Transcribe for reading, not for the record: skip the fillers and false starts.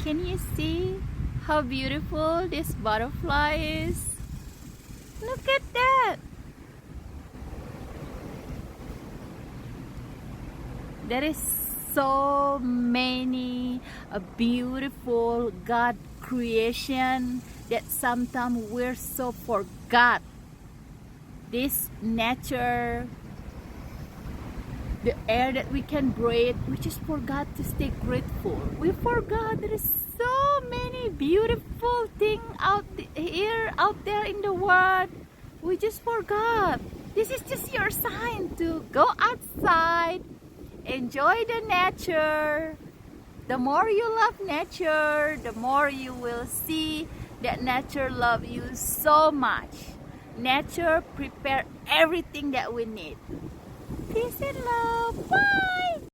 Can you see how beautiful this butterfly is? Look at that! There is so many beautiful God creation that sometimes we're so forgot. This nature, the air that we can breathe, we just forgot to stay grateful. We forgot there is so many beautiful things out there in the world. We just forgot. This is just your sign to go outside, enjoy the nature. The more you love nature, the more you will see that nature love you so much. Nature prepare everything that we need. Peace and love. Bye.